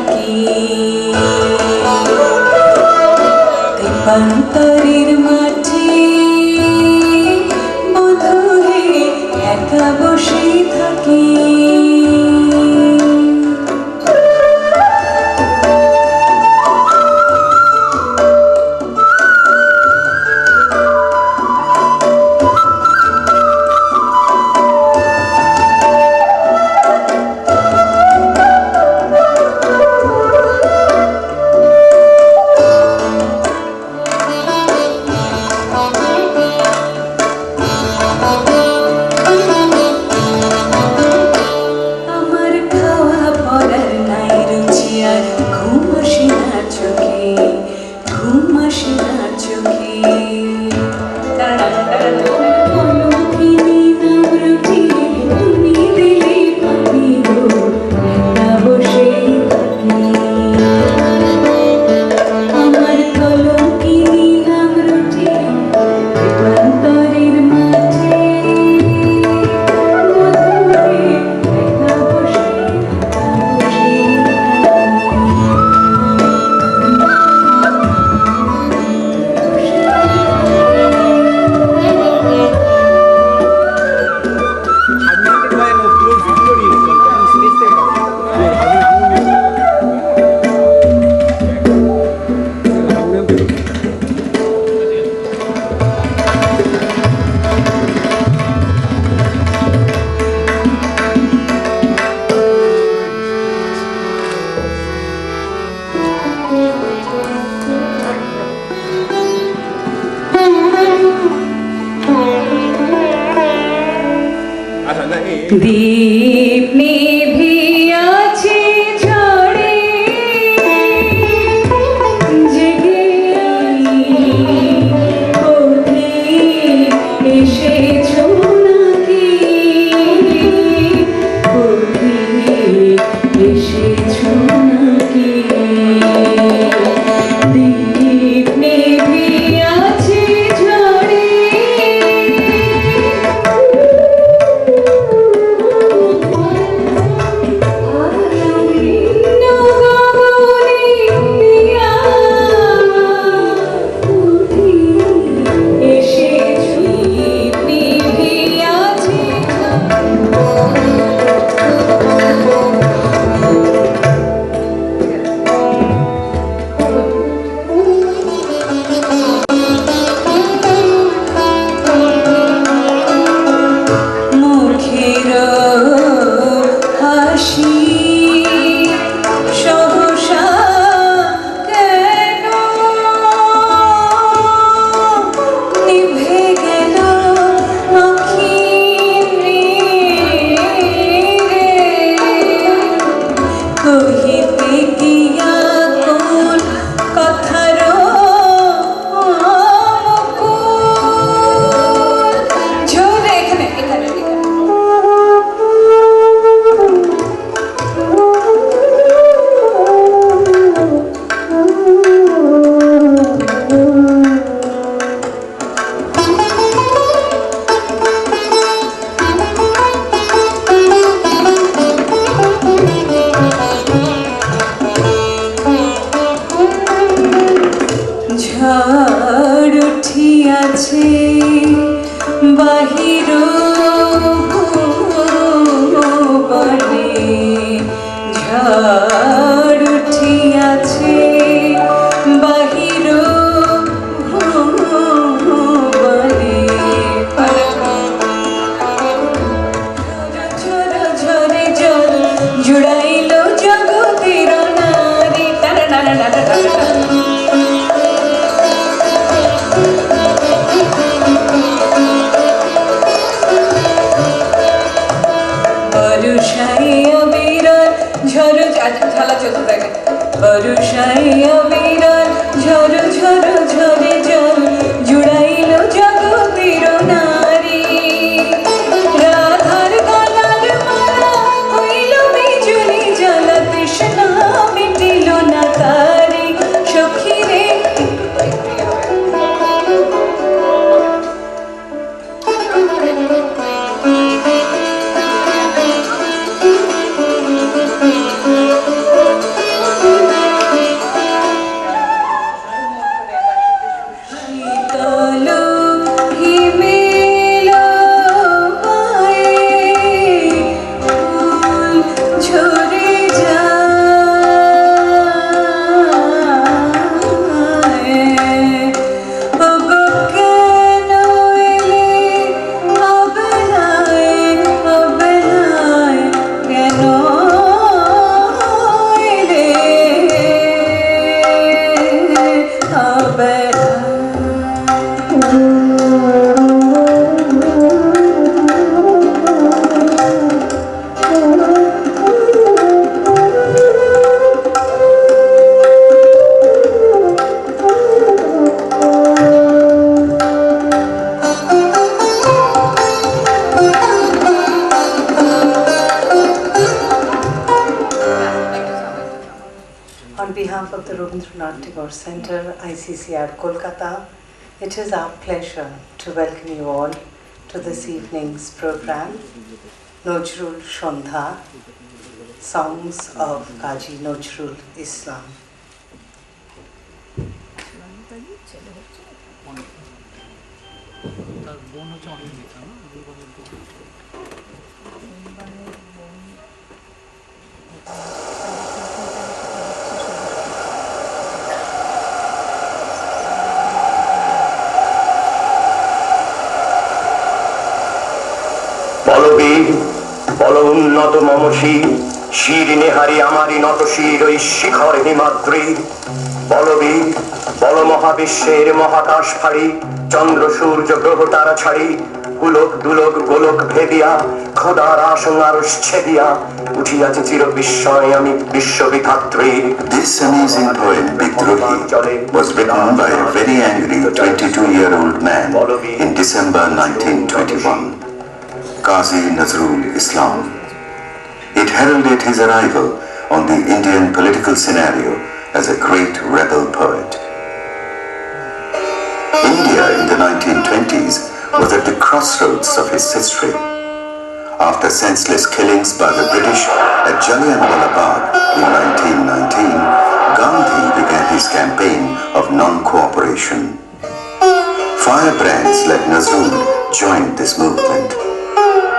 থাকি দেবান্তরের মাঝে বধূ হয়ে একা বসে থাকি দীপ নিভিয়াছে ঝড়ে জেগে কোথে এসেছো নাকি কোথে এসেছো নাকি দীপ নিভিয়াছে ঝড়ে ঝড় উঠিয়াছে বাহির ভুবনে ঝড় উঠিয়াছে বাহির ভুবনে ঝরে ঝরে জল জুড়াইল জগতের নারী বরুষাইয়া বিরল ঝড় ঝালা চলতে থাকে বরুষাইয়া বিরল ঝড় ঝড় ঝরে জল জুড়াইল জগতের নারী রাধার গলার মালা হইল বিজুলি জ্বালা তৃষ্ণা মিটিল না তারি সখী রে On behalf of the Rabindranath Tagore Center, ICCR Kolkata, it is our pleasure to welcome you all to this evening's program, Nojrul Shondha, Songs of Kaji Nojrul Islam. বল উন্নত মমশির শির নেহারি আমারি নত শির ওই শিখর হিমাদ্রির বলবীর বল মহাবিশ্বের মহাকাশ ফাড়ি চন্দ্র সূর্য গ্রহ তারা ছাড়ি পুলক দুলক গোলক ভেদিয়া খোদার আসঙ্গারস ছেদিয়া উঠিয়াছে চির বিস্ময় আমি বিশ্ববিধাত্রীর। This amazing poem, Bidrohi, was written by a very angry 22-year-old man in December 1921. Qazi Nazrul Islam. It heralded his arrival on the Indian political scenario as a great rebel poet. India in the 1920s was at the crossroads of its history. After senseless killings by the British at Jallianwala Bagh in 1919, Gandhi began his campaign of non-cooperation. Firebrands like Nazrul joined this movement.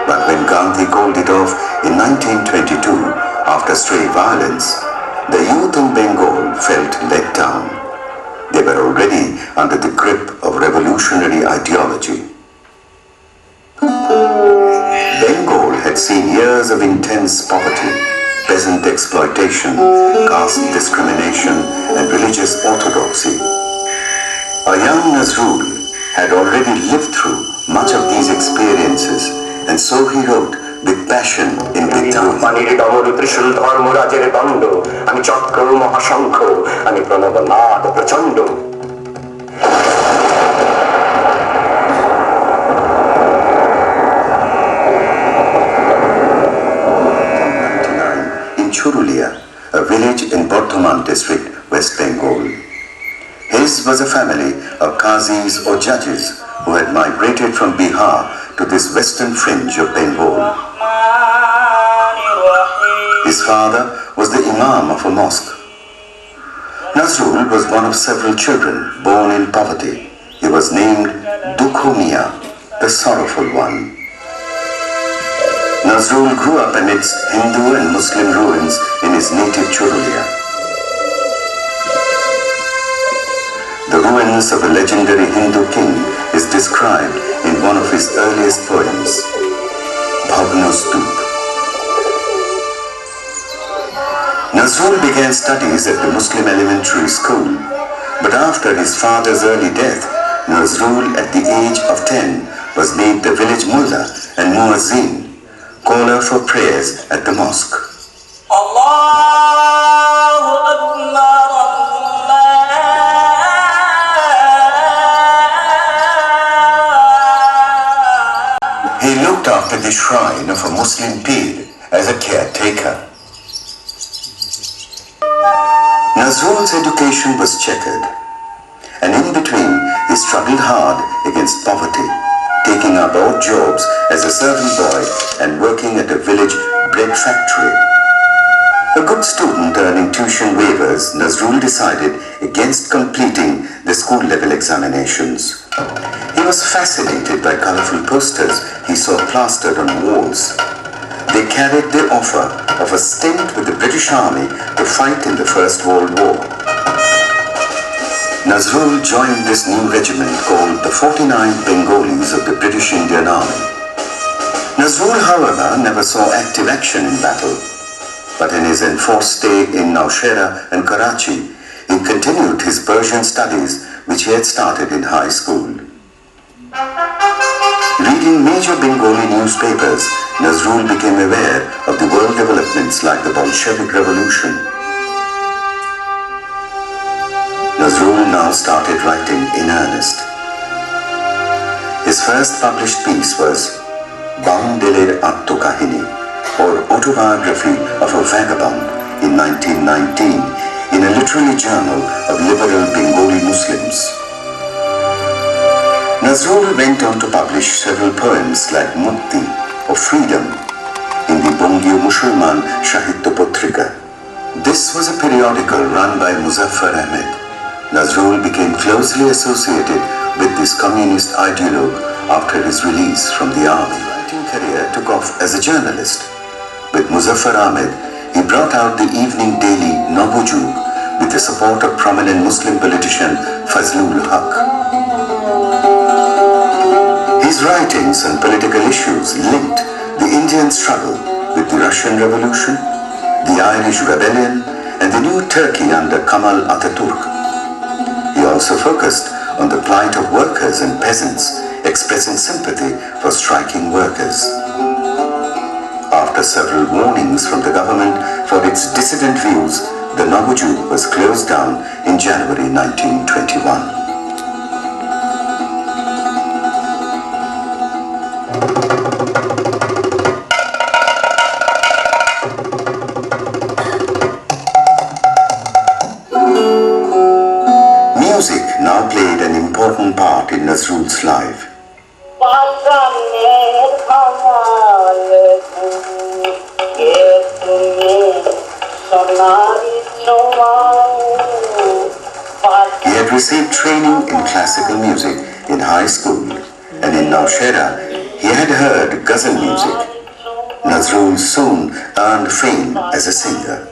But when Gandhi called it off in 1922 after stray violence, the youth in Bengal felt let down. They were already under the grip of revolutionary ideology. Bengal had seen years of intense poverty, peasant exploitation, caste discrimination, and religious orthodoxy. A young Nazrul had already lived through much of these experiences, and so he wrote with passion in Bidrohi. পানির ডমরু ত্রিশূল ধর্মরাজের দণ্ড আমি চক্র মহাশঙ্খ আমি প্রণব নাদ প্রচণ্ড। In Churulia, a village in Bardhaman district, West Bengal. His was a family of qazis or judges who had migrated from Bihar to this western fringe of Bengal. His father was the imam of a mosque. Nazrul was one of several children born in poverty. He was named Dukhu Miya, the sorrowful one. Nazrul grew up amidst Hindu and Muslim ruins in his native Churulia. The ruins of a legendary Hindu king is described in one of his earliest poems, Bhavnastup. Nazrul began studies at the Muslim elementary school, but after his father's early death, Nazrul at the age of 10 was made the village mullah and muazzin, caller for prayers at the mosque. He looked after the shrine of a Muslim pir as a caretaker. Nazrul's education was checkered, and in between he struggled hard against poverty, taking up odd jobs as a servant boy and working at a village bread factory. A good student earning tuition waivers, Nazrul decided against completing the school-level examinations. He was fascinated by colorful posters he saw plastered on walls. They carried the offer of a stint with the British Army to fight in the First World War. Nazrul joined this new regiment called the 49th Bengalis of the British Indian Army. Nazrul, however, never saw active action in battle, but in his enforced stay in Nowshera and Karachi, he continued his Persian studies which he had started in high school. Reading major Bengali newspapers, Nazrul became aware of the world developments like the Bolshevik Revolution. Nazrul now started writing in earnest. His first published piece was Boundiler Attokahini, or Autobiography of a Vagabond, in 1919, in a weekly journal of liberal Bengali Muslims. Nazrul went on to publish several poems like Mukti or Freedom in the Bangio Musulman Sahitya Patrika. This was a periodical run by Muzaffar Ahmed. Nazrul became closely associated with this communist ideologue after his release from the army. His writing career took off as a journalist. With Muzaffar Ahmed, he brought out the evening daily Nabujug with the support of prominent Muslim politician Fazlul Haq. His writings on political issues linked the Indian struggle with the Russian Revolution, the Irish Rebellion, and the new Turkey under Kemal Atatürk. He also focused on the plight of workers and peasants, expressing sympathy for striking workers. After several warnings from the government for its dissident views, the Nabujug was closed down in January 1921. Music now played an important part in Nazrul's life. He had received training in classical music in high school, and in Nowshera he had heard ghazal music. Nazrul soon earned fame as a singer.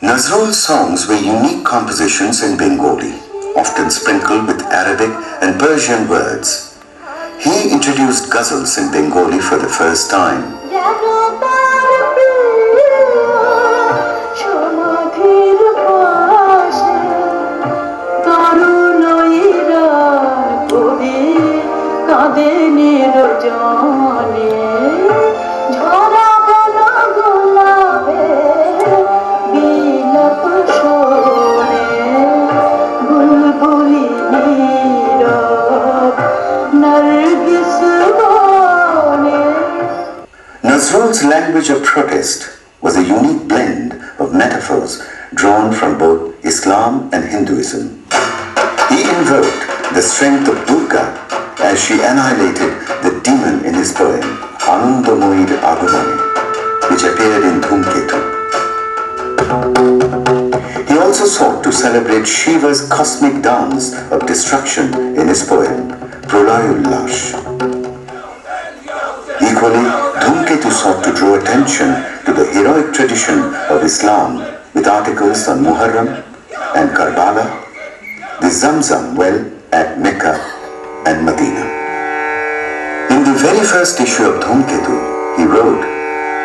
Nazrul's songs were unique compositions in Bengali, often sprinkled with Arabic and Persian words. He introduced ghazals in Bengali for the first time. Nazrul's language of protest was a unique blend of metaphors drawn from both Islam and Hinduism. He invoked the strength of Durga as she annihilated the demon in his poem Anandamoyir Agumane, which appeared in Dhumketu. He also sought to celebrate Shiva's cosmic dance of destruction in his poem Pralayullash. Equally, Dhumketu sought to draw attention to the heroic tradition of Islam with articles on Muharram and Karbala, the Zamzam well at Mecca and Medina. In the very first issue of Dhumketu, he wrote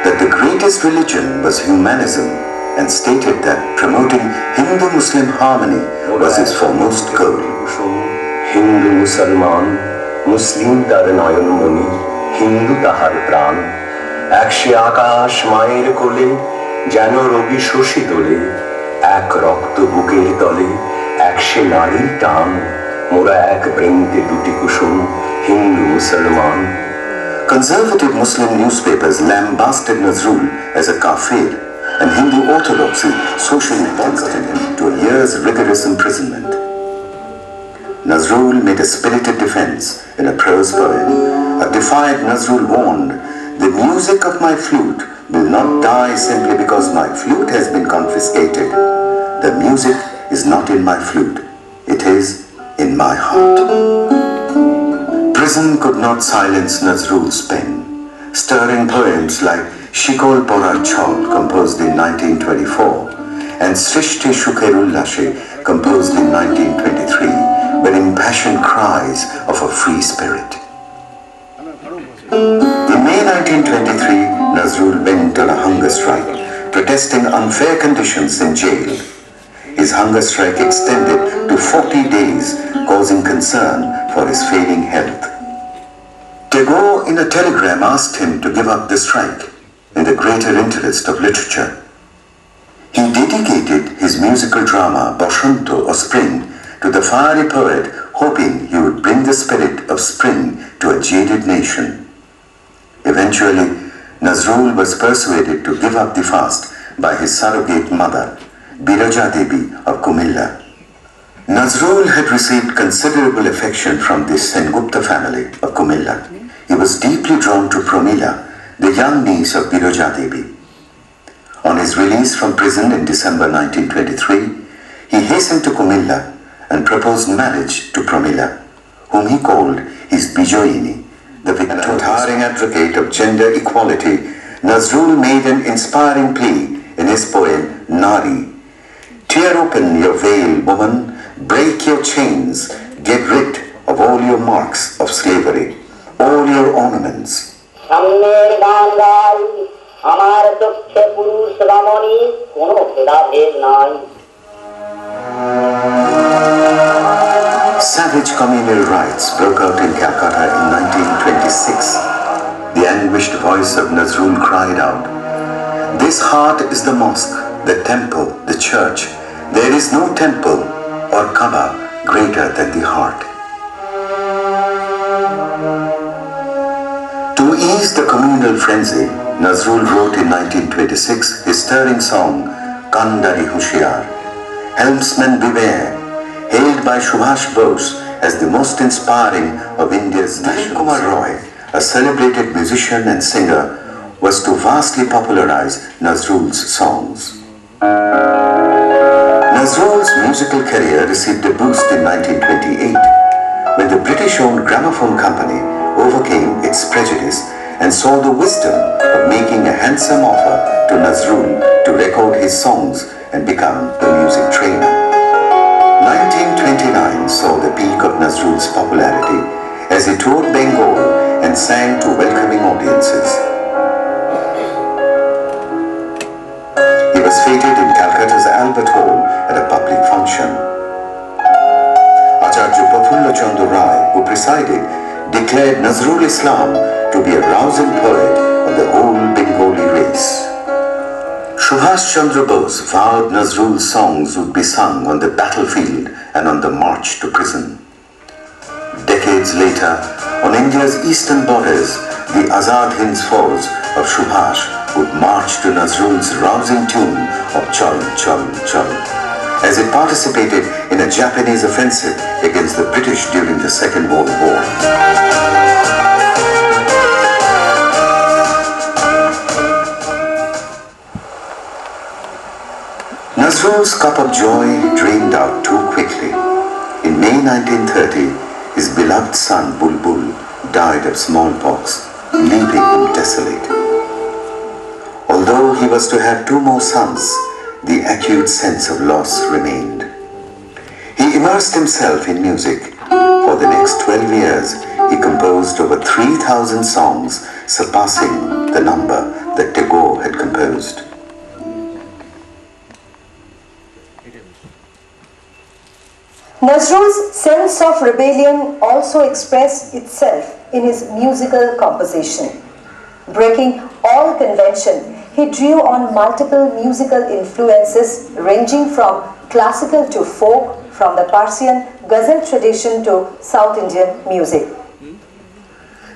that the greatest religion was humanism and stated that promoting Hindu-Muslim harmony was his foremost goal. Hindu Musalman, Muslim tar nayan moni, Hindu tahar pran, একশে আকাশ মায়ের কোলে যেন রবি শশী তোলে, এক রক্ত বুকের তলে একশে নারীর টান, মোরা এক বৃন্তে দুটি কুসুম হিন্দু মুসলমান. Conservative Muslim newspapers lambasted Nazrul as a kafir, and Hindu orthodoxy socially boycotted him to a year's rigorous imprisonment. Nazrul made a spirited defense in a prose poem. A defiant Nazrul warned, "The music of my flute will not die simply because my flute has been confiscated. The music is not in my flute, it is in my heart." Prison could not silence Nazrul's pen. Stirring poems like Shikol Porar Chol, composed in 1924, and Srishti Shukerullashe, composed in 1923, were impassioned cries of a free spirit. In May 1923, Nazrul went on a hunger strike, protesting unfair conditions in jail. His hunger strike extended to 40 days, causing concern for his failing health. Tagore, in a telegram, asked him to give up the strike in the greater interest of literature. He dedicated his musical drama, Boshanto or Spring, to the fiery poet, hoping he would bring the spirit of spring to a jaded nation. Eventually, Nazrul was persuaded to give up the fast by his surrogate mother, Biraja Devi of Kumilla. Nazrul had received considerable affection from the Sengupta family of Kumilla. He was deeply drawn to Promila, the young niece of Biraja Devi. On his release from prison in December 1923, he hastened to Kumilla and proposed marriage to Promila, whom he called his Bijoyini. The towering advocate of gender equality, Nazrul made an inspiring plea in his poem Nari. Tear open your veil, woman, break your chains, get rid of all your marks of slavery, all your ornaments. Savage communal riots broke out in Kolkata in 1926. The anguished voice of Nazrul cried out, "This heart is the mosque, the temple, the church. There is no temple or Kaaba greater than the heart." To ease the communal frenzy, Nazrul wrote in 1926 his stirring song, Kandari Hushiyar, Helmsman Beware, hailed by Subhash Bose as the most inspiring of India's national. Kumar Roy, a celebrated musician and singer, was to vastly popularize Nazrul's songs. Nazrul's musical career received a boost in 1928 when the British-owned gramophone company overcame its prejudice and saw the wisdom of making a handsome offer to Nazrul to record his songs and become the music trainer. 1929 saw the peak of Nazrul's popularity as he toured Bengal and sang to welcoming audiences. He was feted in Calcutta's Albert Hall at a public function. Acharya Prafulla Chandra Rai, who presided, declared Nazrul Islam to be a rousing poet of the whole Bengali race. Subhash Chandra Bose vowed Nazrul's songs would be sung on the battlefield and on the march to prison. Decades later, on India's eastern borders, the Azad Hind Fauj of Subhash would march to Nazrul's rousing tune of Chal Chal Chal, as it participated in a Japanese offensive against the British during the Second World War. Nazrul's cup of joy drained out too quickly. In May 1930, his beloved son Bulbul died of smallpox, leaving him desolate. Although he was to have 2 more sons, the acute sense of loss remained. He immersed himself in music. For the next 12 years, he composed over 3,000 songs, surpassing the number that Tagore had composed. Nazrul's sense of rebellion also expressed itself in his musical composition. Breaking all convention, he drew on multiple musical influences ranging from classical to folk, from the Persian ghazal tradition to South Indian music.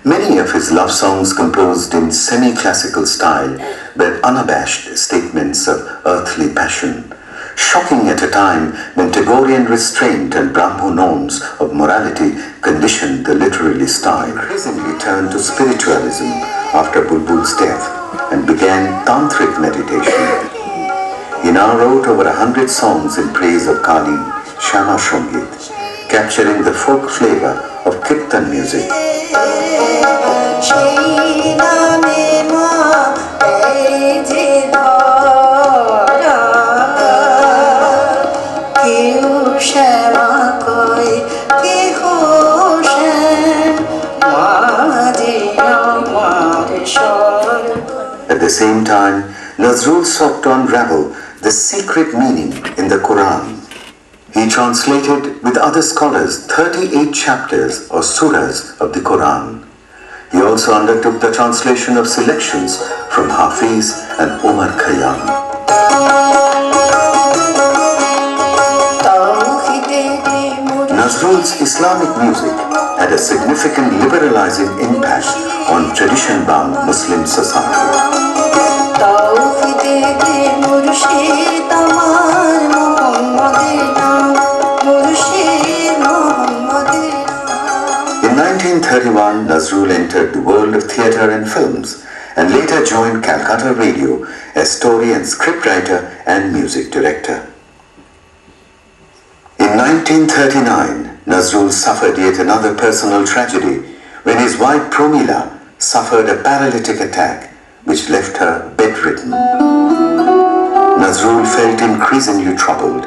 Many of his love songs composed in semi-classical style were unabashed statements of earthly passion, shocking at a time when Tagorean restraint and Brahmo norms of morality conditioned the literary style. He increasingly turned to spiritualism after Bulbul's death and began tantric meditation. He now wrote over 100 songs in praise of Kali, Shama Shongit, capturing the folk flavor of Kirtan music. At the same time, Nazrul sought to unravel the secret meaning in the Quran. He translated with other scholars 38 chapters or surahs of the Quran. He also undertook the translation of selections from Hafiz and Omar Khayyam. Nazrul's Islamic music had a significant liberalizing impact on tradition-bound Muslim society. তৌহিদে মুর্শিদ আমার মোহাম্মদের নাম মুর্শিদ মোহাম্মদের নাম। In 1931, Nazrul entered the world of theatre and films and later joined Calcutta Radio as story and scriptwriter and music director. In 1939, Nazrul suffered yet another personal tragedy when his wife Promila suffered a paralytic attack which left her bedridden. Nazrul felt increasingly troubled.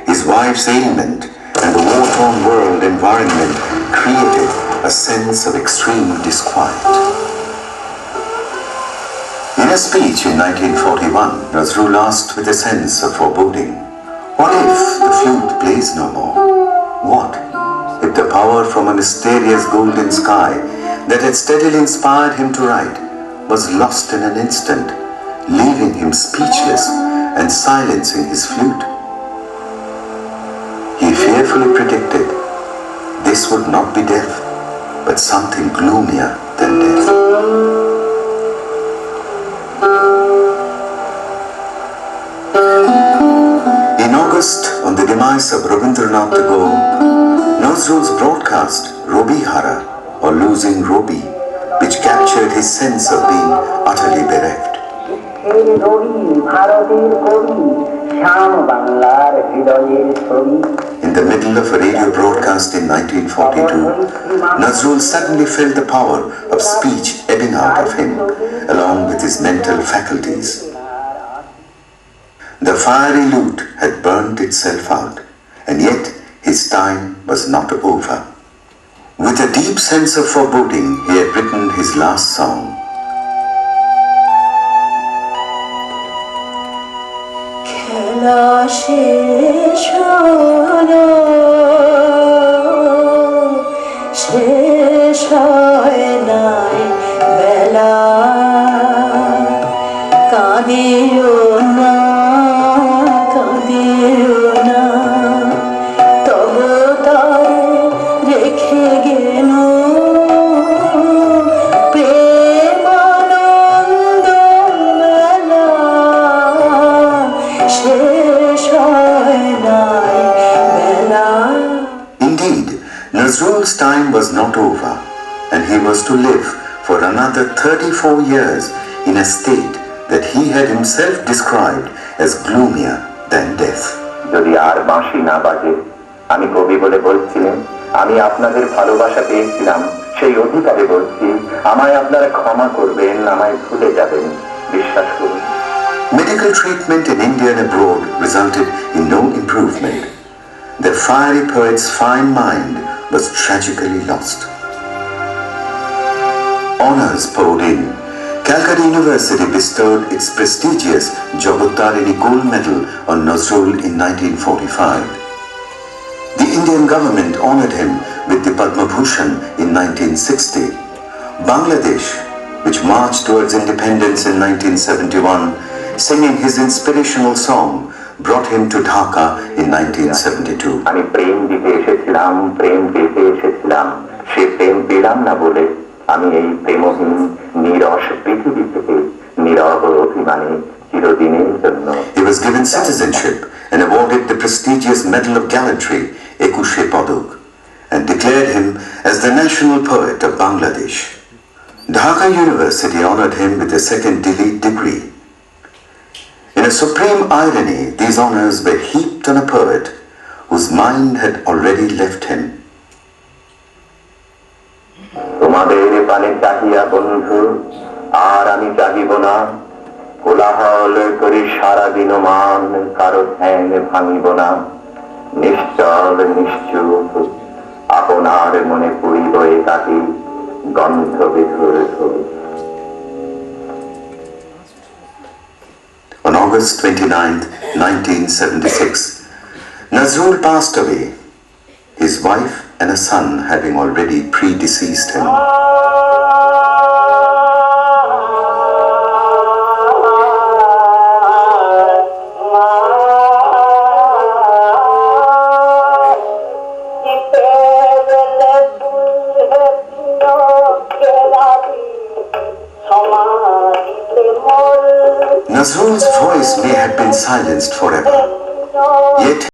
His wife's ailment and the war-torn world environment created a sense of extreme disquiet. In a speech in 1941, Nazrul asked with a sense of foreboding, "What if the flute plays no more? What if the power from a mysterious golden sky that had steadily inspired him to write was lost in an instant, leaving him speechless and silencing his flute?" He fearfully predicted this would not be death, but something gloomier than death. In August, on the demise of Rabindranath Tagore, Nazrul's broadcast Robi Hara, or Losing Robi, which captured his sense of being utterly bereft. In the middle of a radio broadcast in 1942, Nazrul suddenly felt the power of speech ebbing out of him, along with his mental faculties. The fiery lute had burnt itself out, and yet his time was not over. With a deep sense of foreboding, he had written his last song. খেলা শেষ হলো, শেষ হয় নাই বেলা, কাঁদিও না কাঁদিও না, তবু তারে রেখে গেল প্রেমানন্দ মেলা, শেষ হয় নাই বেলা। Indeed, Nazrul's time was not over, and he was to live for another 34 years in a state that he had himself described as gloomier than death. যদি আর বাঁশি না বাজে, আমি কবি বলে বলছিলেন, আমি আপনাদের ভালোবাসা পেয়েছিলাম, সেই অধিকারে বলছি, আমায় আপনারা ক্ষমা করবেন, আমায় ভুলে যাবেন, বিশ্বাস করুন। Medical treatment in India and abroad resulted in no improvement. The fiery poet's fine mind was tragically lost. Honours poured in. Calcutta University bestowed its prestigious Jagotarini Gold Medal on Nazrul in 1945. The Indian government honoured him with the Padma Bhushan in 1960. Bangladesh, which marched towards independence in 1971, singing his inspirational song, brought him to Dhaka in 1972. আমি প্রেম দিতে এসেছিলাম, প্রেম পেতে এসেছিলাম, সে প্রেম পেলাম না বলে আমি এই প্রেমহীন নীরস পৃথিবী থেকে নীরব অভিমানে চিরদিনের জন্য। He was given citizenship and awarded the prestigious Medal of Gallantry, Ekushe Paduk, and declared him as the national poet of Bangladesh. Dhaka University honoured him with a second Delhi degree. In a supreme irony, these honours were heaped on a poet whose mind had already left him. তোমাদের পানে চাহিয়া বন্ধু আর আমি চাহিব না, কোলাহল করি সারাদিন মান, কারো ধ্যান ভাঙিব না, নিশ্চল নিশ্চুপ আপনার মনে পুরিব একাকী গন্ধ বিধুর ধূপ। On August 29, 1976, Nazrul passed away, his wife and a son having already predeceased him. সমাধিতে মোর had been silenced forever. Yet